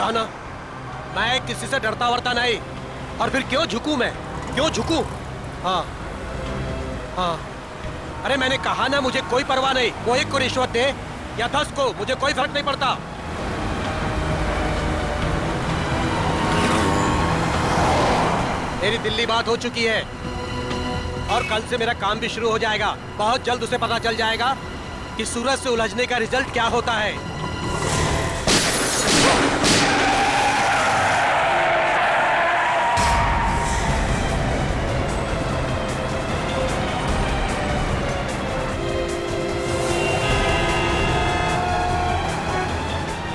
कहा ना, मैं किसी से डरता वरता नहीं। और फिर क्यों झुकूं मैं, क्यों झुकूं? हाँ हाँ, अरे मैंने कहा ना, मुझे कोई परवाह नहीं। वो 1 को रिश्वत दे या 10 को, मुझे कोई फर्क नहीं पड़ता। मेरी दिल्ली बात हो चुकी है और कल से मेरा काम भी शुरू हो जाएगा। बहुत जल्द उसे पता चल जाएगा कि सूरज से उलझने का रिजल्ट क्या होता है।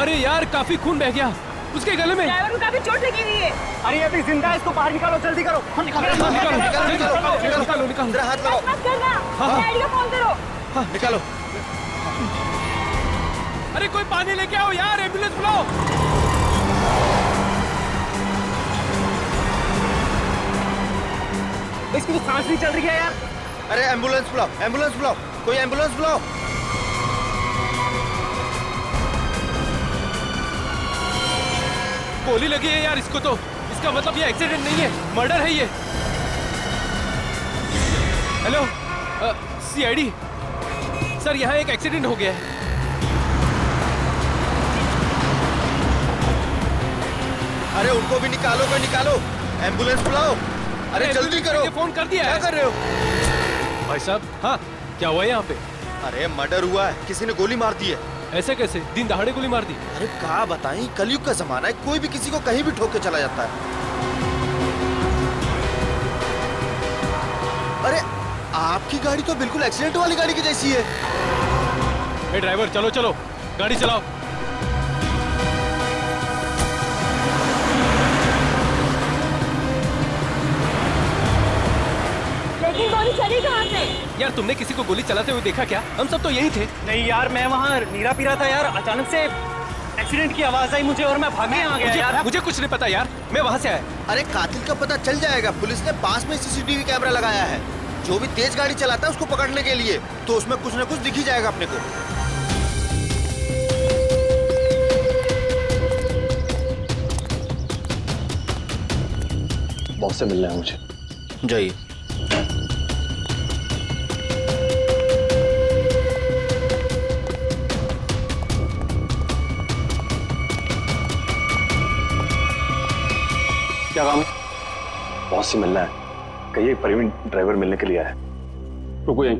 अरे यार, काफी खून बह गया उसके गले में। ड्राइवर को काफी चोट लगी हुई है। अरे अभी जिंदा है, इसको बाहर निकालो, जल्दी करो। निकालो। जरा हाथ लगाओ। मत करना, डैडी को फोन करो। निकालो। अरे कोई पानी लेके आओ यार, एम्बुलेंस बुलाओ। इसकी तो सांस नहीं चल रही है यार। अरे एम्बुलेंस बुलाओ, एम्बुलेंस बुलाओ, कोई एम्बुलेंस बुलाओ। गोली लगी है यार इसको तो। इसका मतलब ये एक्सीडेंट नहीं है, मर्डर है ये। हेलो सीआईडी सर, यहाँ एक एक्सीडेंट हो गया है। अरे उनको भी निकालो, कोई निकालो, एम्बुलेंस बुलाओ। अरे जल्दी करो। फोन कर दिया है। क्या कर रहे हो भाई साहब? हाँ, क्या हुआ यहाँ पे? अरे मर्डर हुआ है, किसी ने गोली मार दी है। ऐसे कैसे? दिन दहाड़े गोली मार दी? अरे क्या बताएं, कलयुग का जमाना है, कोई भी किसी को कहीं भी ठोक के चला जाता है। अरे आपकी गाड़ी तो बिल्कुल एक्सीडेंट वाली गाड़ी की जैसी है। ए ड्राइवर, चलो चलो, गाड़ी चलाओ। लेकिन गोली चली कहाँ से? यार तुमने किसी को गोली चलाते हुए देखा क्या? हम सब तो यही थे। नहीं यार, मैं वहाँ नीरा पी रहा था यार, अचानक से एक्सीडेंट की आवाज आई मुझे और मैं भागे आ गया यार। मुझे कुछ नहीं पता यार, मैं वहाँ से आया। अरे कातिल का पता चल जाएगा, पुलिस ने पास में सीसीटीवी कैमरा लगाया है। जो भी तेज गाड़ी चलाता है उसको पकड़ने के लिए, तो उसमें कुछ न कुछ दिख ही जाएगा अपने को। बॉस से मिलना है मुझे। जाइए। क्या काम है? बॉस से मिलना है। कहिए प्रवीण ड्राइवर मिलने के लिए आया है। रुको यहीं।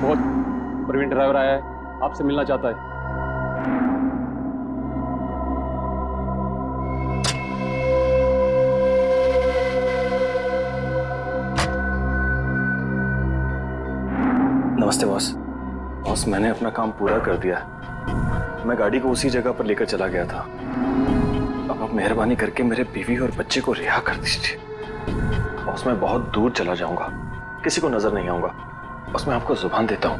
बहुत प्रवीण ड्राइवर आया है, आपसे मिलना चाहता है। नमस्ते बॉस। बॉस मैंने अपना काम पूरा कर दिया। मैं गाड़ी को उसी जगह पर लेकर चला गया था। अब आप मेहरबानी करके मेरे बीवी और बच्चे को रिहा कर दीजिए। बॉस मैं बहुत दूर चला जाऊंगा, किसी को नजर नहीं आऊंगा। बस मैं आपको जुबान देता हूं।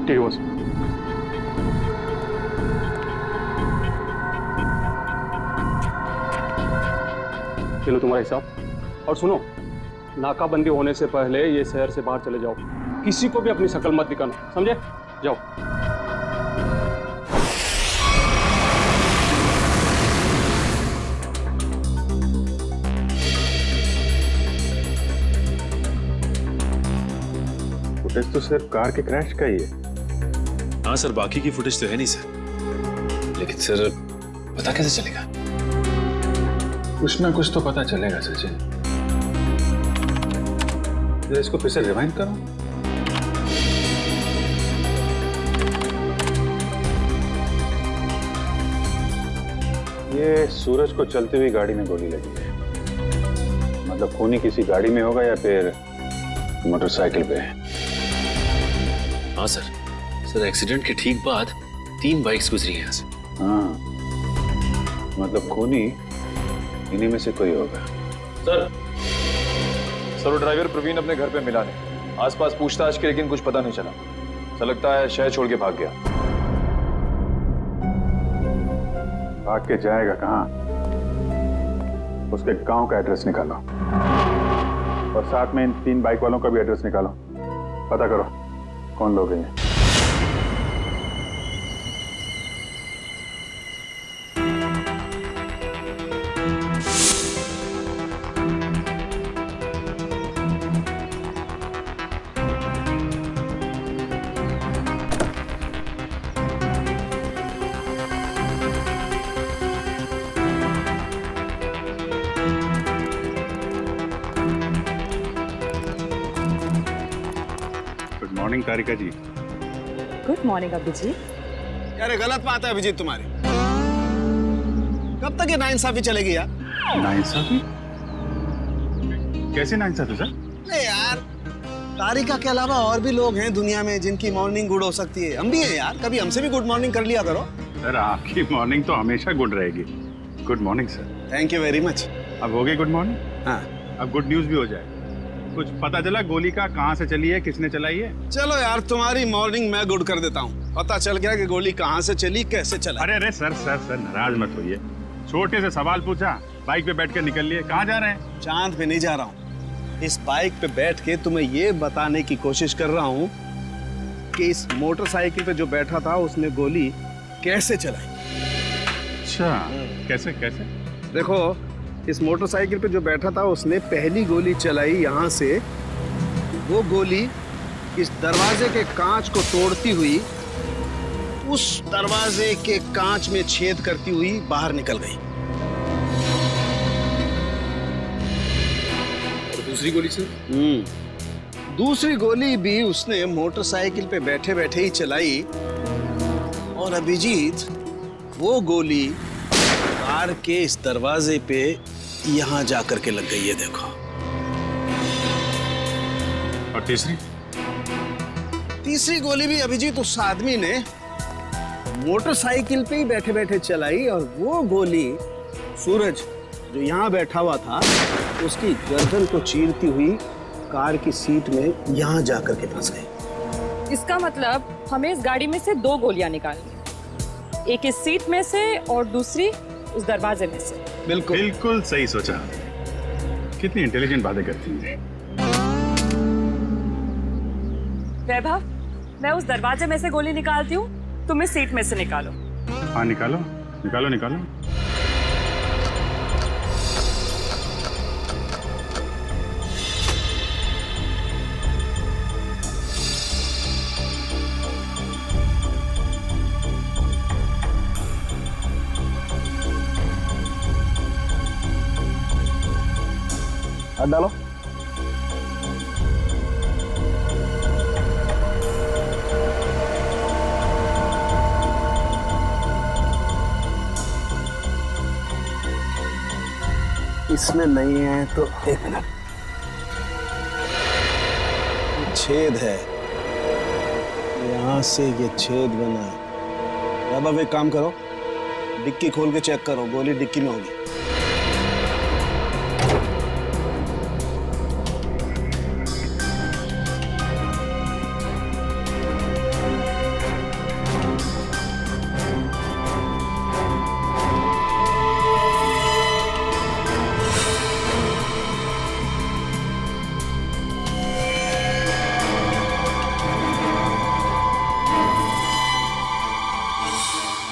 ठीक है बॉस। चलो तुम्हारा हिसाब। और सुनो, नाकाबंदी होने से पहले ये शहर से बाहर चले जाओ। किसी को भी अपनी शक्ल मत दिखाना, समझे? जाओ। फुटेज तो सिर्फ कार के क्रैश का ही है। हाँ सर, बाकी की फुटेज तो है नहीं सर। लेकिन सर पता कैसे चलेगा? कुछ ना कुछ तो पता चलेगा सचिन। इसको फिर से रिवाइंड करो। ये सूरज को चलती हुई गाड़ी में गोली लगी है। मतलब खूनी किसी गाड़ी में होगा या फिर मोटरसाइकिल पे। हाँ सर। सर एक्सीडेंट के ठीक बाद 3 बाइक्स गुजरी हैं यहाँ से। हाँ, मतलब खूनी इन्हीं में से कोई होगा। सर वो ड्राइवर प्रवीण अपने घर पे मिला नहीं। आसपास पूछताछ की, लेकिन कुछ पता नहीं चला। ऐसा लगता है शहर छोड़ के भाग गया। भाग के जाएगा कहाँ? उसके गांव का एड्रेस निकालो और साथ में इन 3 बाइक वालों का भी एड्रेस निकालो। पता करो कौन लोग हैं? Good morning Tarika ji. Good morning Abhijeet. यार ये गलत बात है अभिजीत तुम्हारी। कब तक ये नाइंसाफी चलेगी यार? नाइंसाफी? कैसे नाइंसाफी सर? नहीं यार, तारिका के अलावा और भी लोग हैं दुनिया में जिनकी मॉर्निंग गुड हो सकती है। हम भी हैं यार, कभी हमसे भी गुड मॉर्निंग कर लिया करो। सर आपकी मॉर्निंग तो हमेशा गुड रहेगी। Good morning sir. Thank you very much. अब हो गई गुड मॉर्निंग? हाँ अब गुड न्यूज भी हो जाए। कुछ पता चला गोली का कहाँ से चली है, किसने चलाई है? चलो यार, तुम्हारी मॉर्निंग मैं गुड कर देता हूँ। पता चल गया कि गोली कहाँ से चली, कैसे चला। अरे अरे सर सर सर नाराज मत होइए। छोटे से सवाल पूछा, बाइक पे बैठ कर निकल लिए। कहाँ जा रहे हैं? चांद पे नहीं जा रहा हूँ। इस बाइक पे बैठ के तुम्हें ये बताने की कोशिश कर रहा हूँ कि इस मोटरसाइकिल पे जो बैठा था उसने गोली कैसे चलाई। अच्छा, कैसे कैसे? देखो, इस मोटरसाइकिल पे जो बैठा था उसने पहली गोली चलाई यहाँ से। वो गोली इस दरवाजे के कांच को तोड़ती हुई उस दरवाजे के कांच में छेद करती हुई बाहर निकल गई। और दूसरी गोली सर? दूसरी गोली भी उसने मोटरसाइकिल पे बैठे बैठे ही चलाई। और अभिजीत, वो गोली कार के इस दरवाजे पे यहाँ जाकर के लग गई है, देखो। और तीसरी? तीसरी गोली भी अभिजीत उस आदमी ने मोटरसाइकिल पे ही बैठे बैठे चलाई। और वो गोली सूरज जो यहाँ बैठा हुआ था उसकी गर्दन को चीरती हुई कार की सीट में यहाँ जाकर के फंस गई। इसका मतलब हमें इस गाड़ी में से 2 गोलियां निकालनी, एक इस सीट में से और दूसरी उस दरवाजे में से। बिल्कुल बिल्कुल सही सोचा। कितनी इंटेलिजेंट बातें करती हैं। वैभव, मैं उस दरवाजे में से गोली निकालती हूँ, तुम इस सीट में से निकालो। हाँ निकालो निकालो निकालो। हाथ डालो। इसमें नहीं है तो एक मिनट, छेद है यहाँ से, ये छेद बना है। अब एक काम करो, डिक्की खोल के चेक करो, गोली डिक्की में होगी।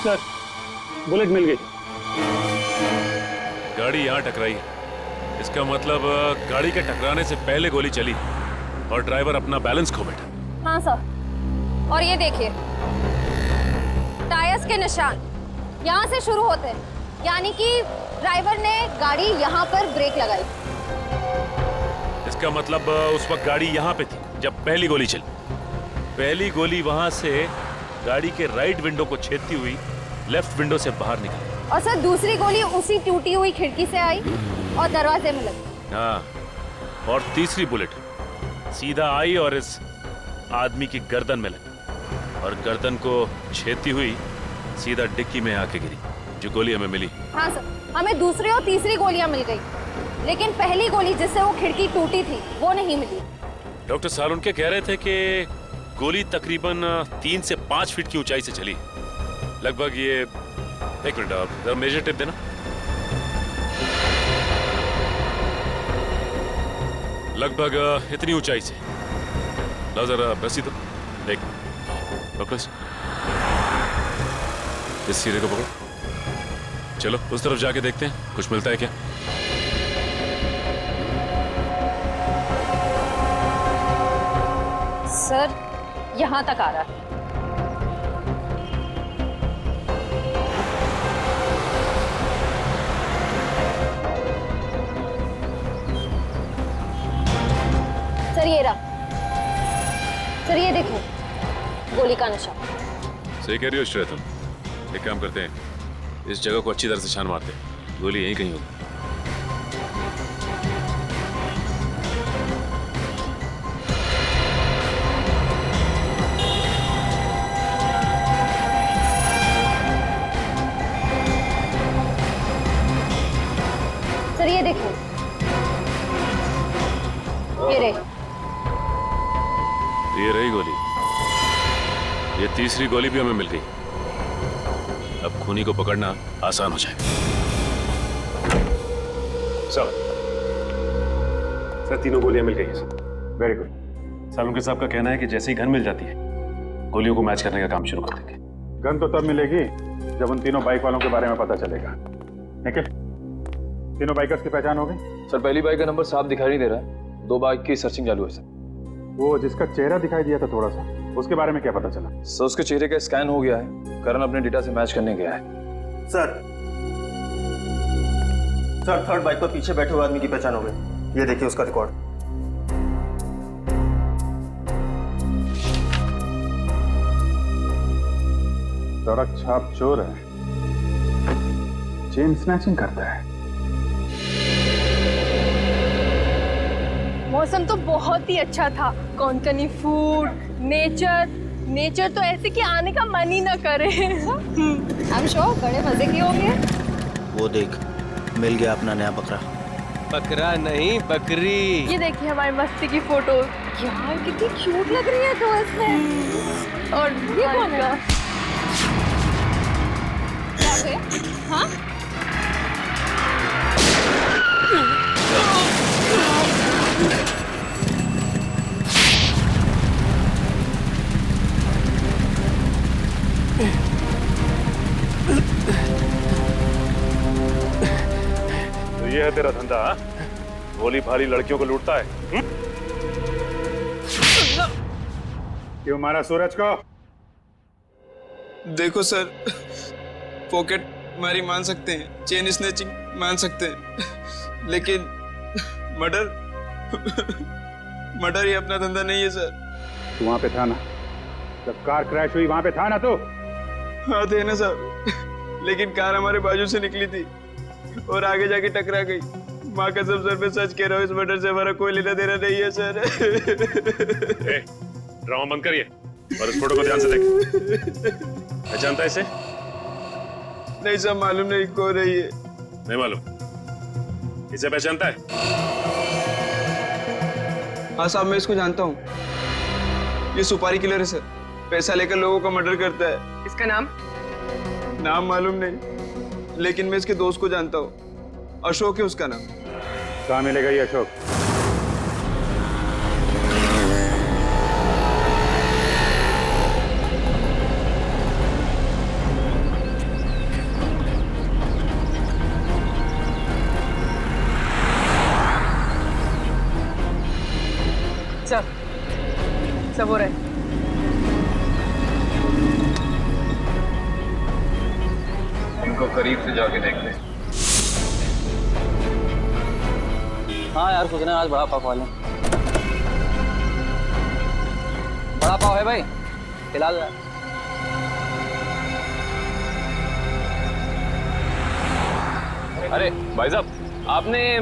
सर बुलेट मिल गई। गाड़ी यहाँ टकराई है, इसका मतलब गाड़ी के टकराने से पहले गोली चली और ड्राइवर अपना बैलेंस खो बैठा। हाँ सर, और ये देखिए टायर्स के निशान यहाँ से शुरू होते हैं, यानी कि ड्राइवर ने गाड़ी यहाँ पर ब्रेक लगाई। इसका मतलब उस वक्त गाड़ी यहाँ पे थी जब पहली गोली चली। पहली गोली वहां से गाड़ी के राइट विंडो को छेदती हुई लेफ्ट विंडो से बाहर निकली। और सर दूसरी गोली उसी टूटी हुई खिड़की से आई और दरवाजे में लगी। हाँ, और तीसरी बुलेट सीधा आई और इस आदमी की गर्दन में लगी और गर्दन को छेदती हुई सीधा डिक्की में आके गिरी, जो गोली हमें मिली। हाँ सर, हमें दूसरी और तीसरी गोलियां मिल गई, लेकिन पहली गोली जिससे वो खिड़की टूटी थी वो नहीं मिली। डॉक्टर सालुनके कह रहे थे कि गोली तकरीबन 3 से 5 फीट की ऊंचाई से चली, लगभग ये, एक मिनट आप जरा मेजर टेप देना, लगभग इतनी ऊंचाई से। लो जरा रस्सी दो। देख पकड़ो इस सीरे को पकड़ो। चलो उस तरफ जाके देखते हैं कुछ मिलता है क्या। सर यहाँ तक आ रहा है। सर ये रहा। सर ये देखो गोली का निशान। सही कह रही हो श्रेया तुम। एक काम करते हैं इस जगह को अच्छी तरह से छान मारते हैं। गोली यहीं कहीं होगी। सर ये देखो ये रही गोली। ये तीसरी गोली भी हमें मिल गई। अब खूनी को पकड़ना आसान हो जाएगा। सर तीनों गोलियां मिल गई हैं सर। Very good. सालुंके साहब का कहना है कि जैसे ही गन मिल जाती है गोलियों को मैच करने का काम शुरू कर देंगे। गन तो तब मिलेगी जब उन तीनों बाइक वालों के बारे में पता चलेगा। निखिल तीनों बाइकर्स की पहचान हो गई? सर पहली बाइक का नंबर साफ दिखाई नहीं दे रहा है। 2 बाइक की सर्चिंग चालू है सर। वो जिसका चेहरा दिखाई दिया था थोड़ा सा, उसके बारे में क्या पता चला? सर उसके चेहरे का स्कैन हो गया है। करण अपने डेटा से मैच करने गया है। सर थर्ड बाइक पर पीछे बैठे हुए आदमी की पहचान हो गई। ये देखिए उसका रिकॉर्ड। सड़क छाप चोर है, चेन स्नैचिंग करता है। मौसम तो बहुत ही अच्छा था। कोंकणी फूड, नेचर तो ऐसे कि आने का मन ही ना करे। I'm sure बड़े मजे की होंगे। वो देख मिल गया अपना नया बकरा। बकरा नहीं बकरी। ये देखिए हमारी मस्ती की फोटो। यार कितनी क्यूट लग रही है तो इसमें। और ये कौन का? हाँ? तो ये है तेरा धंधा? भोली भाली लड़कियों को लूटता है? क्यों मारा सूरज को? देखो सर, पॉकेट मारी मान सकते हैं, चेन स्नैचिंग मान सकते हैं, लेकिन मर्डर ये अपना धंधा नहीं है सर। तू वहां पे था ना जब कार क्रैश हुई? वहां पे था ना तू? हाँ थे ना सर, लेकिन कार हमारे बाजू से निकली थी और आगे जाके टकरा गई। माँ कसम सर पे सच कह रहा हूँ, इस मर्डर से हमारा कोई लेना देना नहीं है सर। ड्रामा बंद करिए और इस फोटो को ध्यान से देख। पहचानता है इसे? नहीं सर, मालूम नहीं कौन है ये। नहीं मालूम? इसे पहचानता है? हाँ साहब मैं इसको जानता हूँ। ये सुपारी किलर है सर, पैसा लेकर लोगों का मर्डर करता है। इसका नाम मालूम नहीं, लेकिन मैं इसके दोस्त को जानता हूँ। अशोक है उसका नाम। कहाँ मिलेगा ये अशोक? सब हो रहा है। इनको करीब से जाके देख ले। हाँ यार सोच रहे हैं आज बड़ा पाव खा लें। बड़ा पाव है भाई फिलहाल। अरे भाई साहब, आपने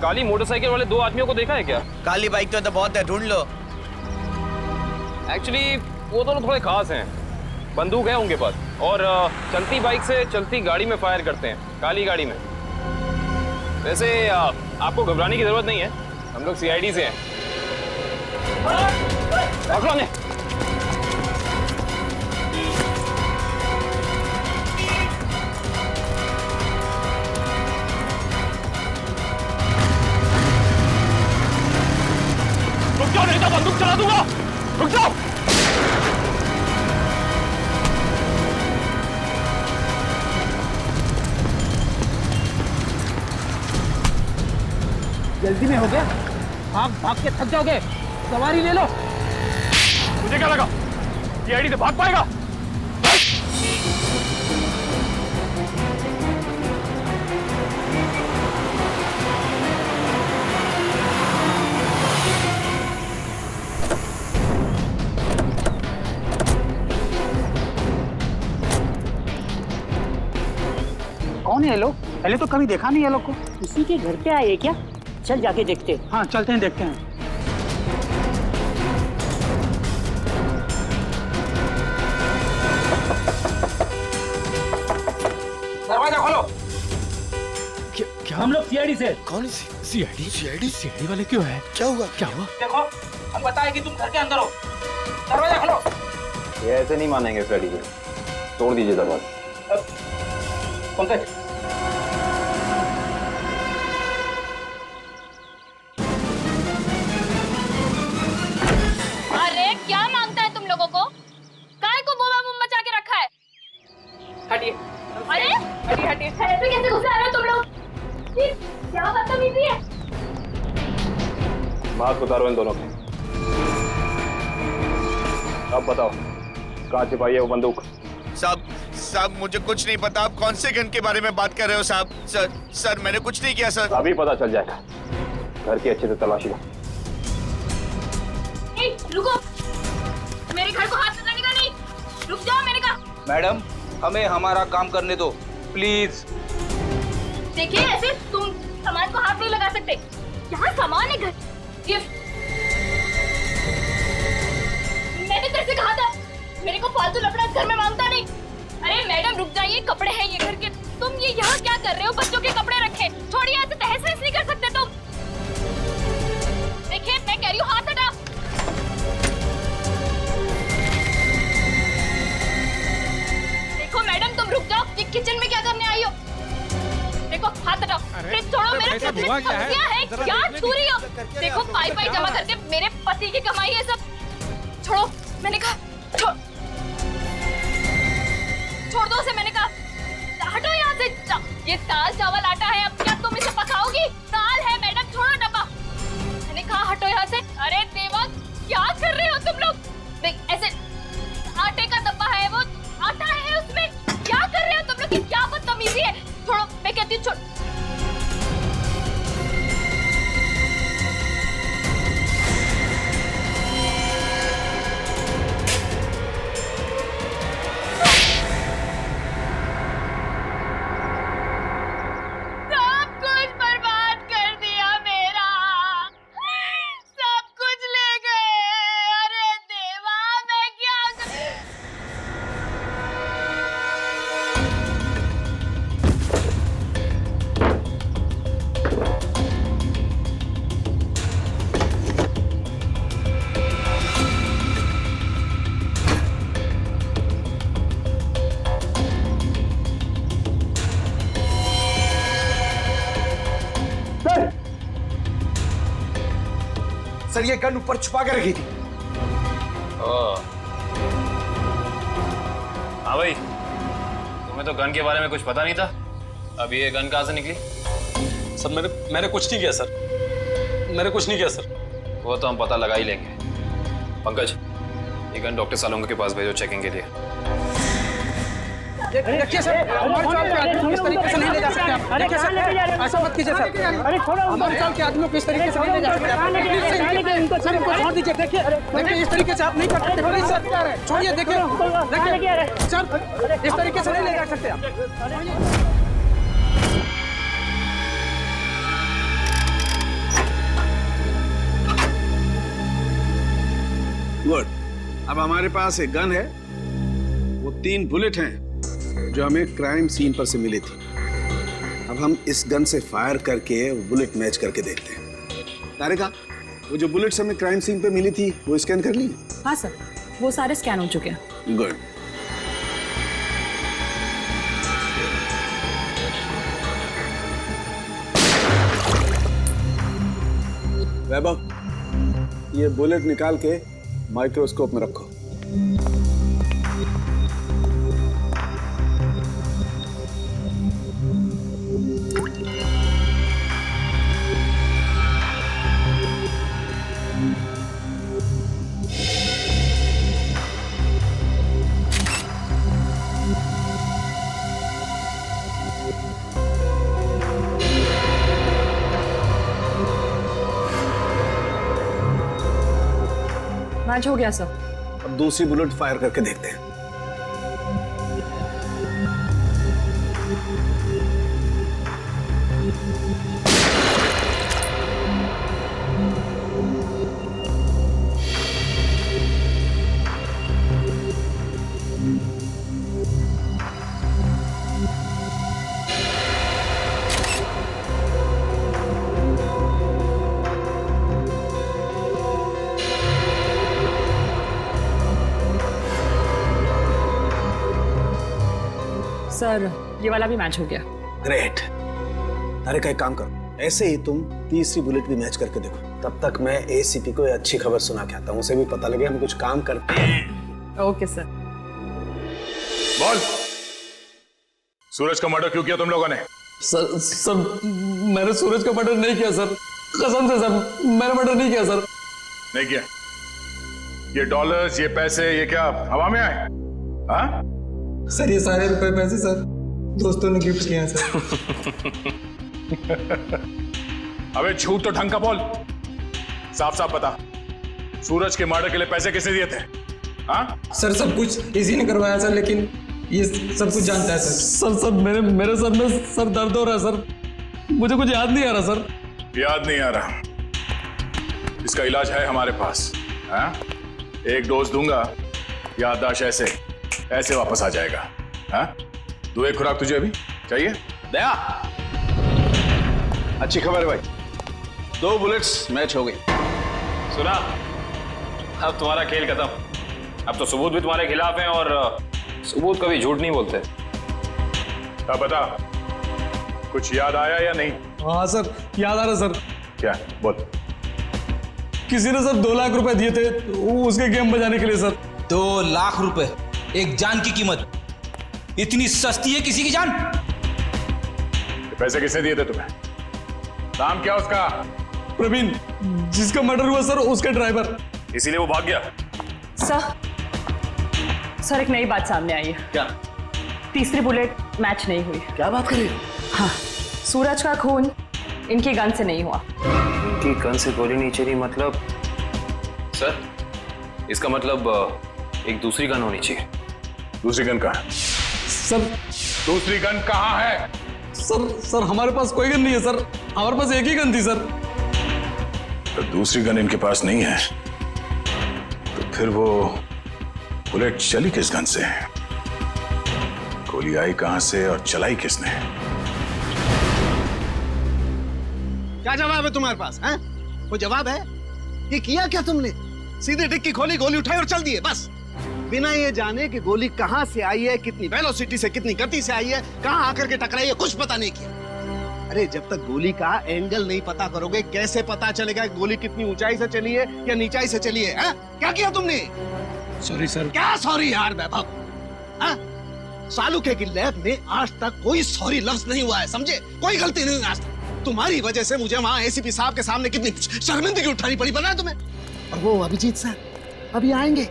काली मोटरसाइकिल वाले 2 आदमियों को देखा है क्या? काली बाइक तो बहुत है, ढूंढ लो। एक्चुअली वो दोनों थोड़े खास हैं। बंदूक है उनके पास और चलती बाइक से चलती गाड़ी में फायर करते हैं, काली गाड़ी में। वैसे आपको घबराने की जरूरत नहीं है, हम लोग सीआईडी से हैं। पकड़ो ने। रुक जाओ नहीं तो बंदूक चला दूंगा। रुक जाओ। जल्दी में हो गया, भाग भाग के थक जाओगे, सवारी ले लो। मुझे क्या लगा ये आईडी से भाग पाएगा? कौन है ये लोग? पहले तो कभी देखा नहीं है लोग को। किसी के घर पे आए क्या? चल जाके देखते हैं। हाँ चलते हैं, देखते हैं। दरवाजा खोलो। क्या? हम लोग सीआईडी से। कौन सीआईडी? सीआईडी वाले क्यों है? क्या हुआ? देखो, हम बताए कि तुम घर के अंदर हो। दरवाजा खोलो। ये ऐसे नहीं मानेंगे फ्रेडी को, तोड़ दीजिए दरवाजा। पंकज, अरे क्या मांगता है तुम लोगों को? काय को बोबा मुंह मचा के रखा है? हटिए। अरे हटिए। ऐसे कैसे घुस आ रहे हो तुम लोग? ये क्या बदतमीजी है? मास्क उतारो इन दोनों के। अब बताओ कहाँ छिपाई है वो बंदूक? साहब मुझे कुछ नहीं पता। आप कौन से गन के बारे में बात कर रहे हो साहब? सर मैंने कुछ नहीं किया सर। अभी पता चल जाएगा। घर की अच्छे से तलाशी लो। रुको, मेरे घर को हाथ लगाने का नहीं। रुक जाओ, मैंने कहा। मैडम हमें हमारा काम करने दो प्लीज। देखिए ऐसे तुम सामान को हाथ नहीं लगा सकते। यहाँ सामान है, घर गिफ्ट। मैंने तेरे से कहा था मेरे को फालतू लफड़ा घर में मांगता नहीं। अरे मैडम रुक जाइए, कपड़े हैं ये घर के। तुम ये यहाँ क्या कर रहे हो? बच्चों के कपड़े रखे, छोड़िए। ऐसे तहस नहस नहीं कर सकते तुम। देखिए मैं कह रही हूँ, हाथ हटा। देखो मैडम तुम रुक जाओ। ये किचन में क्या करने आई हो? देखो हाथ हटाओ। फ्रिज छोड़ो। मेरा फ्रिज में सब्जियां है, क्या छू रही हो? देखो पाई पाई जमा करके मेरे पति की कमाई है सब। छोड़ो, मैंने कहा छोड़ दो उसे, मैंने कहा। हटो यहाँ से। ये दाल चावल आटा है, अब क्या तुम इसे पकाओगी? दाल है मैडम, छोड़ो डब्बा। मैंने कहा हटो यहाँ से। अरे देवा क्या कर रहे हो तुम लोग? देख ऐसे आटे का डब्बा है, वो आटा है उसमें। क्या कर रहे हो तुम लोग? क्या बदतमीजी है? छोड़ो, मैं कहती हूँ छोड़। सब कुछ बर्बाद कर दिया मेरा। सब कुछ ले गए। अरे देवा मैं क्या सर ये गन ऊपर छुपा के रखी थी। हाँ भाई, तुम्हें तो गन के बारे में कुछ पता नहीं था। अब ये गन कहाँ से निकली? सर मैंने कुछ नहीं किया सर। मैंने कुछ नहीं किया सर। वो तो हम पता लगा ही लेंगे। पंकज, ये गन डॉक्टर सालोंगे के पास भेजो चेकिंग के लिए। देखिए सर, हमारे चाल के आदमी इस तरीके से नहीं ले जा सकते आप। देखिए सर, ऐसा मत कीजिए सर। हमारे चाल के आदमियों को इस तरीके से नहीं ले जा सकते आप। प्लीज सर, इनको छोड़ दीजिए। देखिए इस तरीके से आप नहीं कर सकते। प्लीज सर छोड़िए। देखिए सर, इस तरीके से नहीं ले जा सकते आप। गुड। अब हमारे पास एक गन है, वो 3 बुलेट हैं जो हमें क्राइम सीन पर से मिली थी। अब हम इस गन से फायर करके बुलेट मैच करके देखते हैं। तारिका, वो जो बुलेट्स हमें क्राइम सीन पे मिली थी वो स्कैन कर ली? हाँ सर, वो सारे स्कैन हो चुके हैं। गुड। वैभव, ये बुलेट निकाल के माइक्रोस्कोप में रखो। मैच हो गया सर। अब दूसरी बुलेट फायर करके देखते हैं। सर ये वाला भी मैच हो गया। ग्रेट। अरे का एक काम करो, ऐसे ही तुम तीसरी बुलेट भी मैच करके देखो। तब तक मैं एसीपी को अच्छी खबर सुना के आता हूँ, उसे भी पता लगे हम कुछ काम करते हैं। Okay sir. बोल, सूरज का मर्डर क्यों किया तुम लोगों ने? सर मैंने सूरज का मर्डर नहीं किया सर, कसम से सर, मैंने मर्डर नहीं किया सर। नहीं किया? ये डॉलर्स, ये पैसे, ये क्या हवा में आए? हाँ? सर ये सारे रुपए पैसे सर दोस्तों ने गिफ्ट किए हैं सर। अबे झूठ तो ढंग का बोल, साफ साफ बता, सूरज के मर्डर के लिए पैसे किसने दिए थे? हाँ? सर सब कुछ इसी ने करवाया सर, लेकिन ये सब कुछ जानता है सर। सर मेरे सर में सर दर्द हो रहा है सर, मुझे कुछ याद नहीं आ रहा सर। याद नहीं आ रहा? इसका इलाज है हमारे पास। हाँ? एक डोज दूंगा, याददाश्त ऐसे वापस आ जाएगा। हाँ? दो एक खुराक तुझे अभी चाहिए? दया, अच्छी खबर है भाई, 2 बुलेट्स मैच हो गई। सुना, अब तुम्हारा खेल खत्म। अब तो सबूत भी तुम्हारे खिलाफ हैं और सबूत कभी झूठ नहीं बोलते। अब बता, कुछ याद आया या नहीं? हाँ सर याद आ रहा सर। क्या? बोल। किसी ने सर 2 लाख रुपए दिए थे उसके गेम बजाने के लिए सर। 2 लाख रुपए, एक जान की कीमत। इतनी सस्ती है किसी की जान? पैसे किसने दिए थे तुम्हें? नाम क्या उसका? प्रवीण, जिसका मर्डर हुआ सर उसका ड्राइवर। इसीलिए वो भाग गया? सर एक नई बात सामने आई है। क्या? तीसरी बुलेट मैच नहीं हुई। क्या बात कर रही हो? हाँ, सूरज का खून इनकी गन से नहीं हुआ। इनकी गन से गोली नहीं चली मतलब? सर इसका मतलब एक दूसरी गन होनी चाहिए। दूसरी गन कहाँ है? सर दूसरी गन कहाँ है? सर हमारे पास कोई गन नहीं है सर, हमारे पास एक ही गन थी सर। तो दूसरी गन इनके पास नहीं है तो फिर वो बुलेट चली किस गन से? गोली आई कहां से और चलाई किसने? क्या जवाब है तुम्हारे पास? हैं? वो जवाब है? ये किया क्या तुमने? सीधे डिक्की खोली, गोली उठाई और चल दिए बस, बिना ये जाने कि गोली कहां से आई है, कितनी वेलोसिटी से, कितनी गति से आई है, कहां आकर के टकराई है, कुछ पता नहीं किया। अरे जब तक गोली का एंगल नहीं पता करोगे कैसे पता चलेगा गोली कितनी ऊंचाई से चली है या नीचाई से चली है? क्या किया तुमने? Sorry sir. क्या सॉरी यार वैभव? सालुके की लैब में आज तक कोई सॉरी लफ्ज नहीं हुआ है, समझे? कोई गलती नहीं आज तक। तुम्हारी वजह से मुझे वहां एसीपी साहब के सामने कितनी शर्मिंदगी उठानी पड़ी, पता है तुम्हें? और वो अभिजीत सर अभी आएंगे,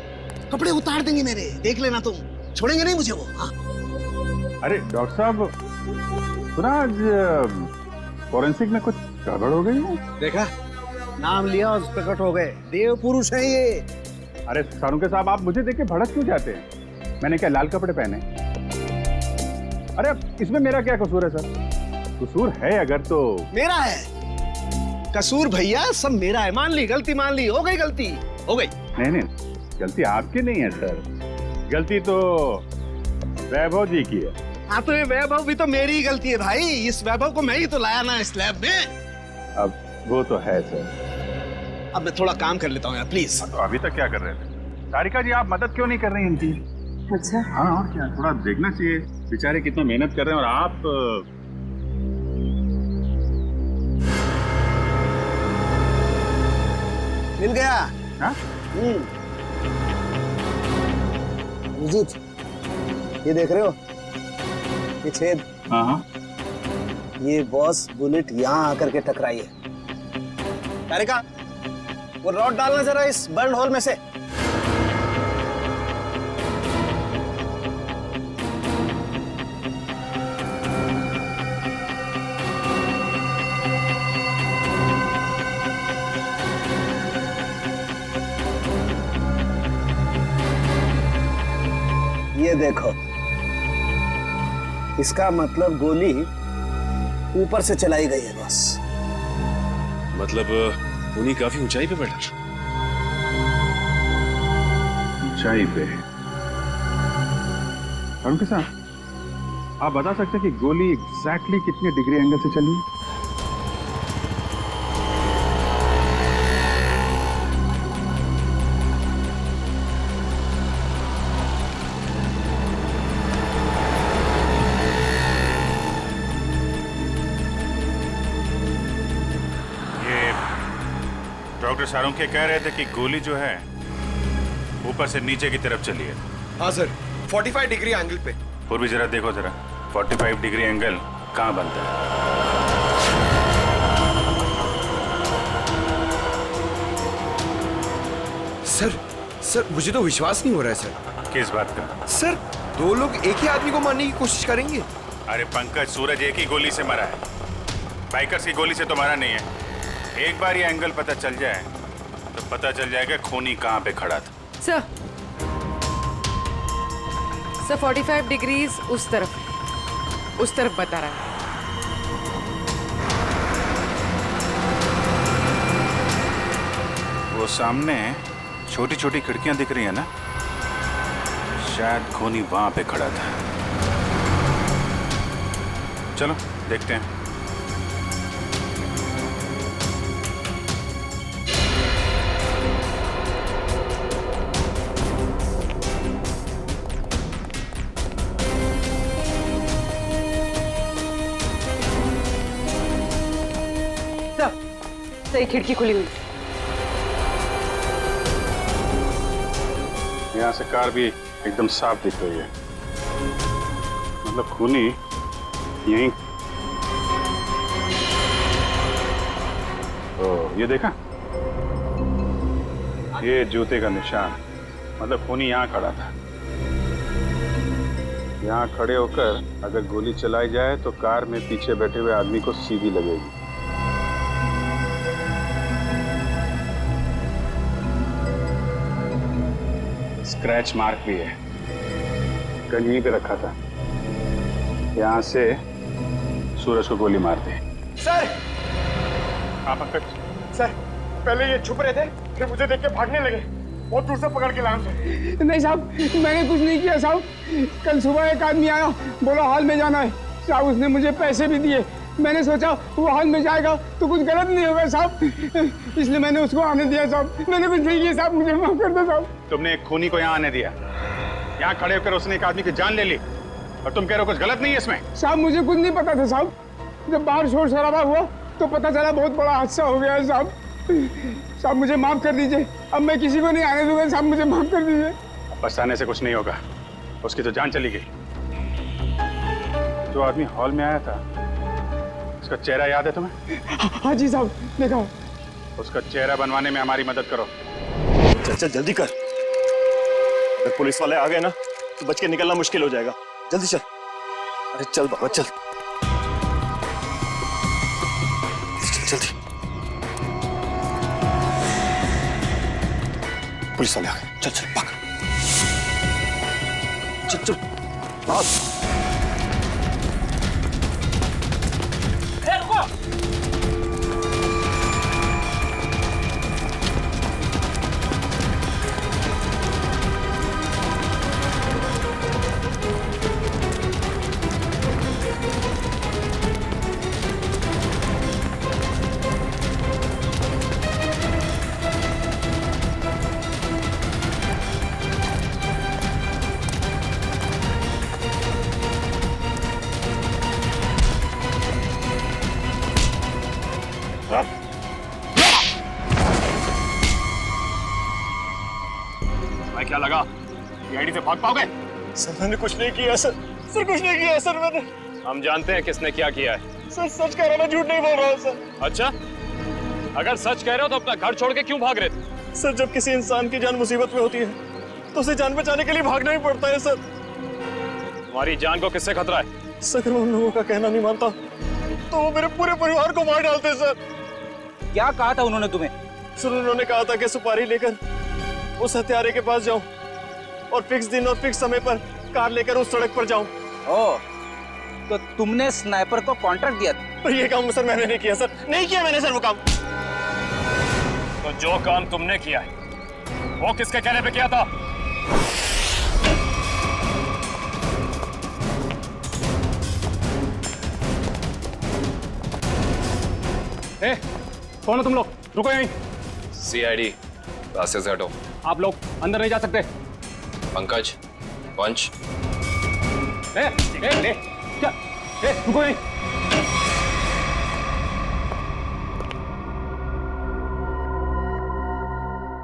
कपड़े उतार देंगे मेरे, देख लेना तुम, छोड़ेंगे नहीं मुझे वो। हाँ? अरे डॉक्टर साहब, सुना आज फॉरेंसिक में कुछ गड़बड़ हो गई है? देखा, नाम लिया और प्रकट हो गए, देव पुरुष है ये। अरे सालुके साहब, आप मुझे देख के भड़क क्यों जाते हैं? मैंने क्या लाल कपड़े पहने? अरे इसमें मेरा क्या कसूर है सर? कसूर है अगर तो मेरा है कसूर भैया, सब मेरा है। मान ली गलती, मान ली, हो गई गलती, हो गई। नहीं, गलती आपकी नहीं है सर, गलती तो वैभव जी की है। हाँ तो ये वैभव भी तो मेरी ही गलती है भाई, इस वैभव को मैं ही तो लाया ना इस लैब में। अब वो तो है सर। अब मैं थोड़ा काम कर लेता हूँ यार, प्लीज। तो अभी तक क्या कर रहे थे? सारिका जी, आप मदद क्यों नहीं कर रही इनकी? अच्छा हाँ, और क्या, थोड़ा देखना चाहिए, बेचारे कितना मेहनत कर रहे हैं और आप मिल गया। हाँ? अभिजीत, ये देख रहे हो ये छेद? हाँ। ये बॉस बुलेट यहाँ आकर के टकराई है। तारिका, वो रॉड डालना जरा इस बर्न होल में से। ये देखो, इसका मतलब गोली ऊपर से चलाई गई है बस। मतलब खूनी काफी ऊंचाई पे बैठा। ऊंचाई पे? अरुण के साथ आप बता सकते हैं कि गोली एग्जैक्टली कितने डिग्री एंगल से चली? डॉक्टर सारुंखे कह रहे थे कि गोली जो है ऊपर से नीचे की तरफ चली है। हाँ सर, 45 डिग्री एंगल पे। पूर्वी जरा देखो जरा, 45 डिग्री एंगल कहाँ बनता है? सर मुझे तो विश्वास नहीं हो रहा है सर। किस बात का? सर 2 लोग एक ही आदमी को मारने की कोशिश करेंगे। अरे पंकज, सूरज एक ही गोली से मरा है, बाइकर्स की गोली से तो मरा नहीं है। एक बार ये एंगल पता चल जाए तो पता चल जाएगा खूनी कहाँ पे खड़ा था। सर 45 डिग्रीज उस तरफ बता रहा है। वो सामने छोटी छोटी खिड़कियां दिख रही है ना, शायद खूनी वहां पे खड़ा था। चलो देखते हैं। सही खिड़की खुली हुई। यहाँ से कार भी एकदम साफ दिख रही है। मतलब खूनी यहीं। तो ये देखा, ये जूते का निशान, मतलब खूनी यहाँ खड़ा था। यहाँ खड़े होकर अगर गोली चलाई जाए तो कार में पीछे बैठे हुए आदमी को सीधी लगेगी। स्क्रैच मार्क भी है, गन यहीं पे रखा था। यहाँ से सूरज को गोली मार दी। सर! हाँ पंकज। सर, पहले ये छुप रहे थे, फिर मुझे देख के भागने लगे। बहुत दूर से पकड़ के लाया उसे। नहीं साहब, मैंने कुछ नहीं किया साहब। कल सुबह एक आदमी आया, बोला हॉल में जाना है साहब। उसने मुझे पैसे भी दिए। मैंने सोचा वो हॉल में जाएगा तो कुछ गलत नहीं होगा साहब, इसलिए मैंने उसको आने दिया साहब। मैंने कुछ नहीं किया साहब, मुझे माफ कर दो साहब। तुमने एक खूनी को यहाँ आने दिया, यहाँ खड़े होकर उसने एक आदमी की जान ले ली, और तुम कह रहे हो कुछ गलत नहीं है इसमें? साहब मुझे कुछ नहीं पता था साहब। जब बाहर शोर शराबा हुआ तो पता चला बहुत बड़ा हादसा हो गया है साहब। साहब मुझे माफ कर दीजिए, अब मैं किसी को नहीं आने दूंगा साहब, मुझे माफ कर दीजिए। पछताने से कुछ नहीं होगा, उसकी तो जान चली गई। जो आदमी हॉल में आया था, उसका चेहरा याद है तुम्हें? हाँ जी साहब, देखा। उसका चेहरा बनवाने में हमारी मदद करो। चल चल जल्दी कर, अगर पुलिस वाले आ गए ना तो बच के निकलना मुश्किल हो जाएगा। जल्दी चल। अरे चल बाबा चल, जल्दी। पुलिस वाले आ गए, चल चल भाग। चल चल भाग। मैं क्या लगा ये आईडी से भाग पाओगे? सर मैंने कुछ नहीं किया सर, सर कुछ नहीं किया सर मैंने। हम जानते हैं किसने क्या किया है। सर सच कह रहा, मैं झूठ नहीं बोल रहा हूँ सर। अच्छा, अगर सच कह रहे हो तो अपना घर छोड़ के क्यों भाग रहे थे? सर जब किसी इंसान की जान मुसीबत में होती है तो उसे जान बचाने के लिए भागना ही पड़ता है सर। तुम्हारी जान को किससे खतरा है? सर मैं उन लोगों का कहना नहीं मानता तो वो मेरे पूरे परिवार को मार डालते सर। क्या कहा था उन्होंने तुम्हें? सर उन्होंने कहा था कि सुपारी लेकर उस हत्यारे के पास जाऊं और फिक्स दिन और फिक्स समय पर कार लेकर उस सड़क पर जाऊं। ओ, तो तुमने स्नाइपर को कॉन्ट्रैक्ट दिया था? ये काम सर मैंने नहीं किया सर, नहीं किया मैंने सर वो काम। तो जो काम तुमने किया है वो किसके कहने पे किया था? कौन हो तुम लोग? रुको यहीं। सीआईडी, रास्ते से हटो। आप लोग अंदर नहीं जा सकते। पंकज, पंच। रुको यहीं।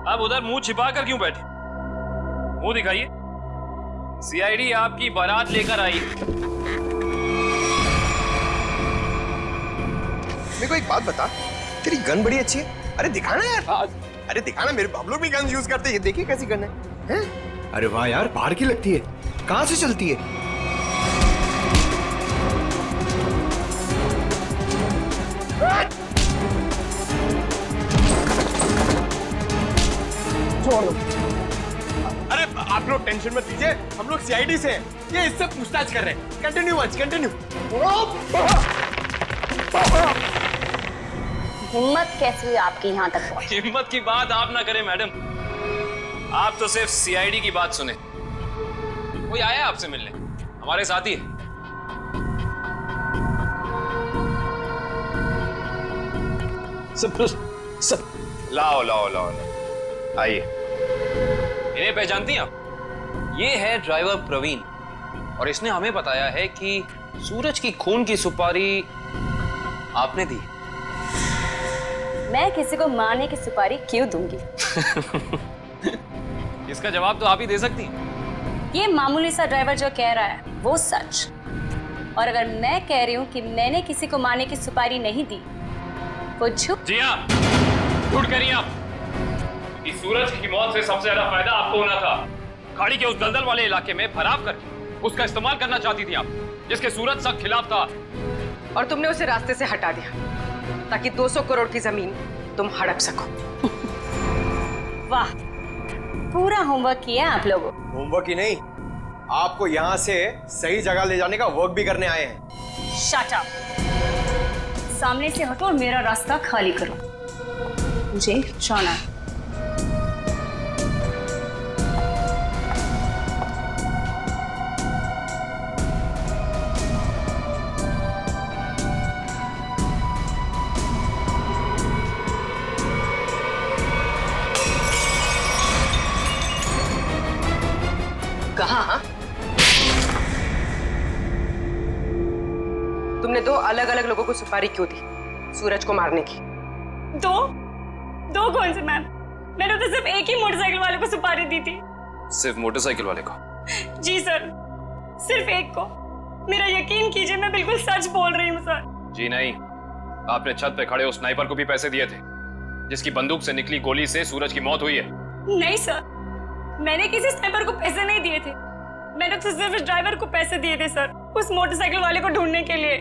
आप उधर मुंह छिपा कर क्यों बैठे? मुंह दिखाइए। सीआईडी आपकी बारात लेकर आई। मेरे को एक बात बता, तेरी गन बड़ी अच्छी है। अरे दिखाना यार। अरे दिखाना, मेरे बाबू लोग भी गन यूज करते हैं। ये देखिए कैसी गन है? अरे वाह यार, बाहर की लगती है। कहां से चलती है? छोड़ दो। अरे आप लोग टेंशन मत लीजिए, हम लोग सीआईडी से हैं। ये इससे पूछताछ कर रहे हैं। Continue once, continue. हिम्मत कैसे हुई आपकी यहाँ तक पहुंची? हिम्मत की बात आप ना करें मैडम, आप तो सिर्फ सीआईडी की बात सुने। कोई आया आपसे मिलने? हमारे साथी है। सब लाओ लाओ लाओ, आइए। इन्हें पहचानती हैं आप? ये है ड्राइवर प्रवीण, और इसने हमें बताया है कि सूरज की खून की सुपारी आपने दी। मैं किसी को मारने की सुपारी क्यों दूंगी? इसका जवाब तो आप ही दे सकती हैं। ये मामूली सा ड्राइवर जो कह रहा है वो सच, और अगर मैं कह रही हूँ कि मैंने किसी को मारने की सुपारी नहीं दी वो झूठ। जी हाँ, झूठ कह रही हैं आप। इस सूरज की मौत से सबसे ज्यादा फायदा आपको होना था। खाड़ी के उस दलदल वाले इलाके में फराव करके उसका इस्तेमाल करना चाहती थी आप, जिसके सूरज सख्त खिलाफ था। और तुमने उसे रास्ते से हटा दिया ताकि 200 करोड़ की जमीन तुम हड़प सको। वाह, पूरा होमवर्क किया आप लोगों। होमवर्क ही नहीं, आपको यहाँ से सही जगह ले जाने का वर्क भी करने आए हैं। शट अप, सामने से हटो और मेरा रास्ता खाली करो, मुझे जाना है। कहाँ? तुमने 2 अलग-अलग लोगों को सुपारी क्यों दी सूरज को मारने की? दो कौन से मैम? मैंने तो सिर्फ एक ही मोटरसाइकिल वाले को सुपारी दी थी। सिर्फ मोटरसाइकिल वाले को? जी सर, सिर्फ एक को। मेरा यकीन कीजिए, मैं बिल्कुल सच बोल रही हूँ सर। जी नहीं, आपने छत पे खड़े उस स्नाइपर को भी पैसे दिए थे, जिसकी बंदूक से निकली गोली से सूरज की मौत हुई है। नहीं सर, मैंने किसी स्नाइपर को पैसे नहीं दिए थे। मैंने तो सिर्फ इस ड्राइवर को पैसे दिए थे सर, उस मोटरसाइकिल वाले को ढूंढने के लिए।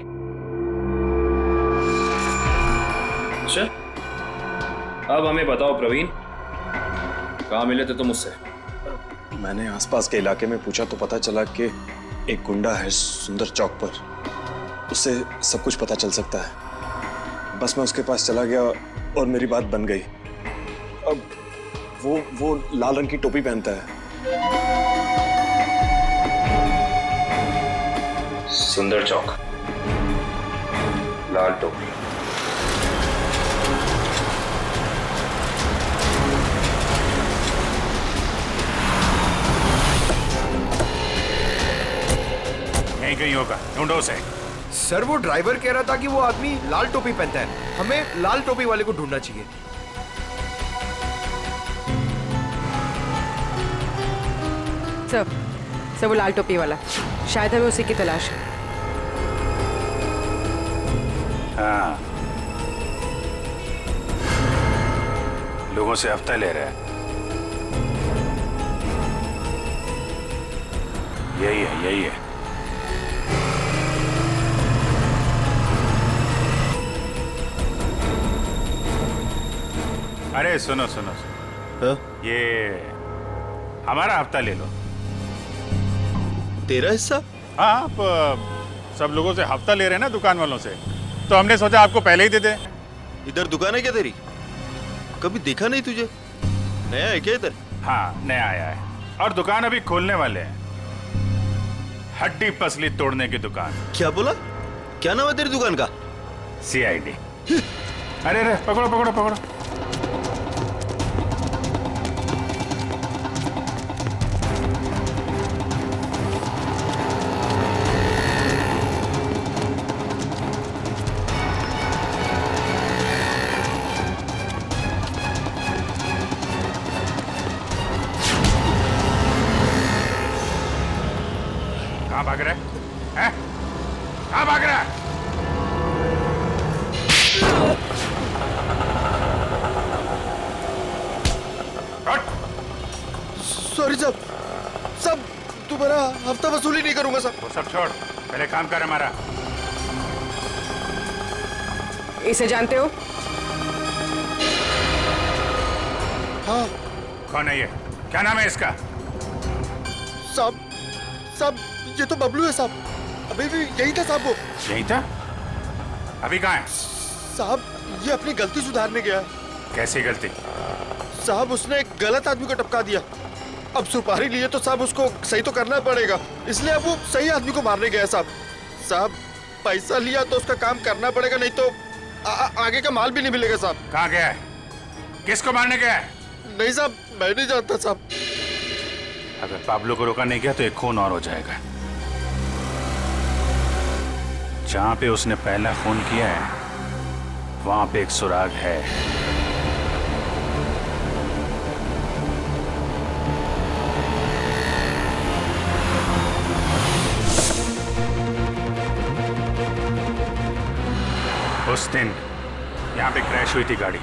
अच्छा, अब हमें बताओ प्रवीण, कहाँ मिले थे तुम उससे? मैंने आसपास के इलाके में पूछा तो पता चला कि एक गुंडा है सुंदर चौक पर, उससे सब कुछ पता चल सकता है। बस मैं उसके पास चला गया और मेरी बात बन गई। अब वो लाल रंग की टोपी पहनता है। सुंदर चौक, लाल टोपी। यहीं कहीं होगा, ढूंढो उसे। सर वो ड्राइवर कह रहा था कि वो आदमी लाल टोपी पहनता है, हमें लाल टोपी वाले को ढूंढना चाहिए। सर वो लाल टोपी वाला, शायद हमें उसी की तलाश है। हाँ, लोगों से हफ्ता ले रहा है। यही है, यही है। अरे सुनो सुनो सुनो, ये हमारा हफ्ता ले लो। तेरा हिस्सा? हाँ, आप सब लोगों से हफ्ता ले रहे हैं ना दुकान वालों से, तो हमने सोचा आपको पहले ही दे दें। इधर दुकान है क्या तेरी? कभी देखा नहीं तुझे? नया है क्या इधर? हाँ, नया आया है और दुकान अभी खोलने वाले हैं। हड्डी पसली तोड़ने की दुकान। क्या बोला? क्या नाम है तेरी दुकान का? CID। अरे अरे पकड़ो पकड़ो पकड़ो। कहाँ भाग रहा है? हैं? कहाँ भाग रहा है? सॉरी साहब, सब दोबारा हफ्ता वसूली नहीं करूंगा साहब। वो सब छोड़, पहले काम कर हमारा। इसे जानते हो? हाँ। कौन है ये? क्या नाम है इसका? साहब साहब, ये तो बबलू है साहब। अभी भी यही था साहब। वो यही था? अभी कहाँ है? साहब, ये अपनी गलती सुधारने गया। कैसी गलती? साहब, उसने एक गलत आदमी को टपका दिया। अब सुपारी लिए तो साहब उसको सही तो करना पड़ेगा, इसलिए अब वो सही आदमी को मारने गया साहब। साहब, पैसा लिया तो उसका काम करना पड़ेगा, नहीं तो आगे का माल भी नहीं मिलेगा साहब। कहाँ गया है? किसको मारने गया है? नहीं साहब, मैं नहीं जानता साहब। अगर पाब्लो को रोका नहीं गया तो एक खून और हो जाएगा। जहां पे उसने पहला खून किया है वहां पे एक सुराग है। उस दिन यहां पे क्रैश हुई थी गाड़ी।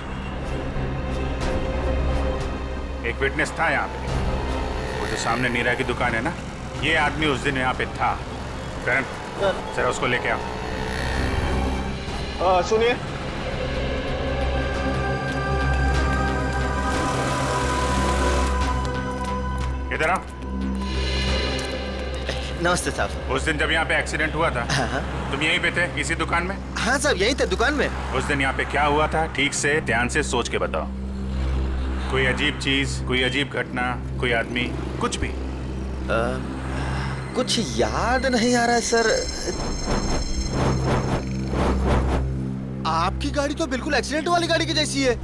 एक विटनेस था यहां पे। वो जो सामने नीरा की दुकान है ना, ये आदमी उस दिन यहाँ पे था। करण, जरा उसको लेके आओ। सुनिए, इधर आओ। नमस्ते साहब। उस दिन जब यहाँ पे एक्सीडेंट हुआ था, तुम यहीं पे थे इसी दुकान में? हाँ साहब, यहीं थे दुकान में। उस दिन यहाँ पे क्या हुआ था, ठीक से ध्यान से सोच के बताओ। कोई अजीब चीज, कोई अजीब घटना, कोई आदमी, कुछ भी? कुछ याद नहीं आ रहा है सर। आपकी गाड़ी तो बिल्कुल एक्सीडेंट वाली गाड़ी की जैसी है।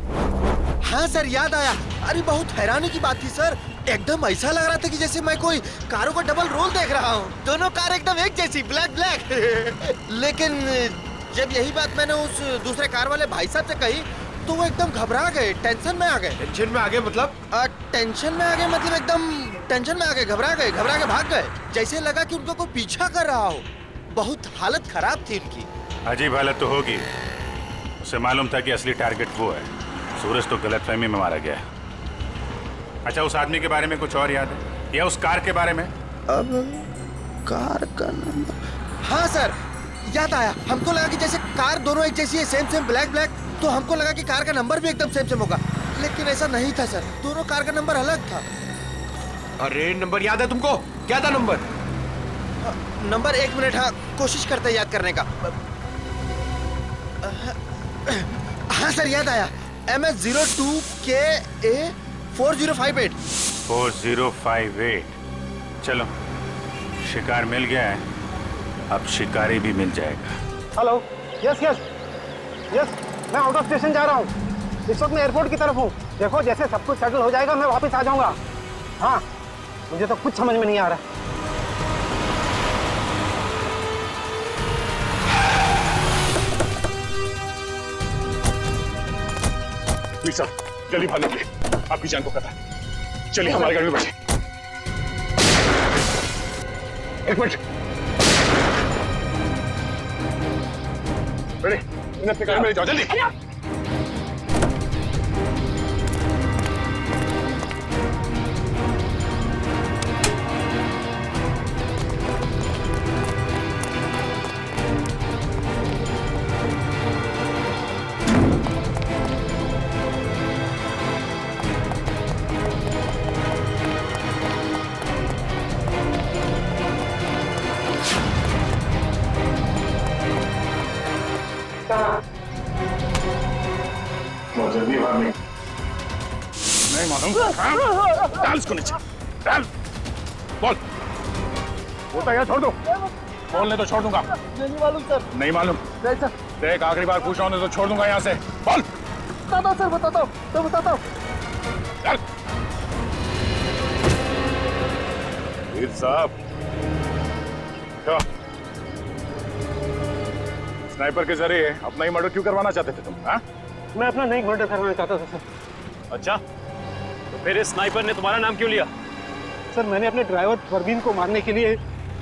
हाँ सर, याद आया। अरे बहुत हैरानी की बात थी सर, एकदम ऐसा लग रहा था कि जैसे मैं कोई कारों का डबल रोल देख रहा हूँ। दोनों कार एकदम एक जैसी, ब्लैक ब्लैक। लेकिन जब यही बात मैंने उस दूसरे कार वाले भाई साहब से कही तो वो एकदम घबरा गए, टेंशन में आ गए। टेंशन में आ गए मतलब? टेंशन में आ गए मतलब एकदम टेंशन में आ गए, घबरा के भाग गए। जैसे लगा कि उनको कोई पीछा कर रहा हो। बहुत हालत खराब थी उनकी। अजीब हालत तो होगी। उसे मालूम था कि असली टारगेट वो है। सूरज तो गलतफहमी में मारा गया है। अच्छा, उस आदमी के बारे में कुछ और याद है या उस कार के बारे में? अब कार का नंबर, हाँ सर याद आया। हमको लगा कि जैसे कार दोनों एक जैसी है, सेम ब्लैक ब्लैक, तो हमको लगा कि कार का नंबर भी एकदम सेम होगा, लेकिन ऐसा नहीं था सर। दोनों कार का नंबर अलग था। अरे नंबर याद है तुमको? क्या था नंबर? नंबर 1 मिनट, हाँ कोशिश करते हैं याद करने का। हाँ सर याद आया, MS02KA 4058। 4058। चलो, शिकार मिल गया है, अब शिकारी भी मिल जाएगा। हेलो, यस, मैं आउट ऑफ स्टेशन जा रहा हूँ। इस वक्त मैं एयरपोर्ट की तरफ हूँ। देखो, जैसे सब कुछ सेटल हो जाएगा मैं वापस आ जाऊंगा। हाँ, मुझे तो कुछ समझ में नहीं आ रहा। प्लीज सर, जल्दी भागने के लिए, आपकी जान को खतरा है। चलिए हमारी गाड़ी में बैठे। एक मिनट, इन्हें अपनी गाड़ी में ले जाओ जल्दी। डाल इसको नीचे, डाल। बोल। बोलता है, छोड़ दो। बोलने तो छोड़ दूंगा। नहीं मालूम सर। नहीं मालूम? नहीं सर। देख, आखिरी बार पूछ रहा हूं तो छोड़ दूंगा यहाँ से। बोल। बताता हूँ सर, बताता हूँ, तो बताता हूँ। चल। वीर साहब, क्या स्नाइपर के जरिए अपना ही मर्डर क्यों करवाना चाहते थे तुम? हाँ? मैं अपना नहीं मर्डर करवाना चाहता था सर। अच्छा, तो फिर इस स्नाइपर ने तुम्हारा नाम क्यों लिया? सर मैंने अपने ड्राइवर परवीन को मारने के लिए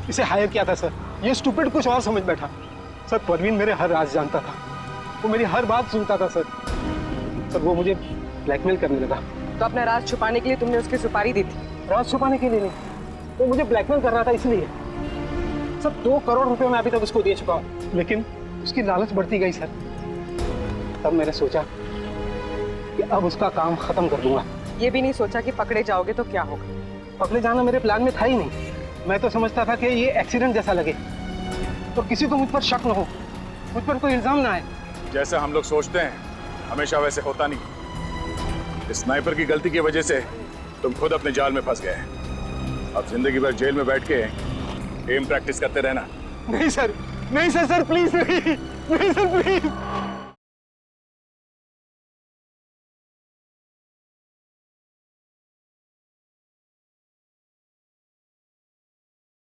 इसे हायर किया था सर। ये स्टूपिड कुछ और समझ बैठा। सर परवीन मेरे हर राज जानता था, वो मेरी हर बात सुनता था सर। सर वो मुझे ब्लैकमेल करने लगा। तो अपना राज छुपाने के लिए तुमने उसकी सुपारी दी थी? राज छुपाने के लिए नहीं, वो मुझे ब्लैकमेल कर रहा था इसलिए। सर 2 करोड़ रुपए मैं अभी तक उसको दे चुका हूँ, लेकिन उसकी लालच बढ़ती गई सर। तब मैंने सोचा कि अब उसका काम खत्म कर दूंगा। ये भी नहीं सोचा कि पकड़े जाओगे तो क्या होगा? पकड़े जाना मेरे प्लान में था ही नहीं। मैं तो समझता था कि ये एक्सीडेंट जैसा लगे तो किसी को मुझ पर शक न हो, मुझ पर कोई इल्जाम ना आए। जैसे हम लोग सोचते हैं हमेशा वैसे होता नहीं। इस स्नाइपर की गलती की वजह से तुम खुद अपने जाल में फंस गए। अब जिंदगी भर जेल में बैठ के एम प्रैक्टिस करते रहना। नहीं सर, नहीं सर, सर प्लीज नहीं, नहीं सर प्लीज।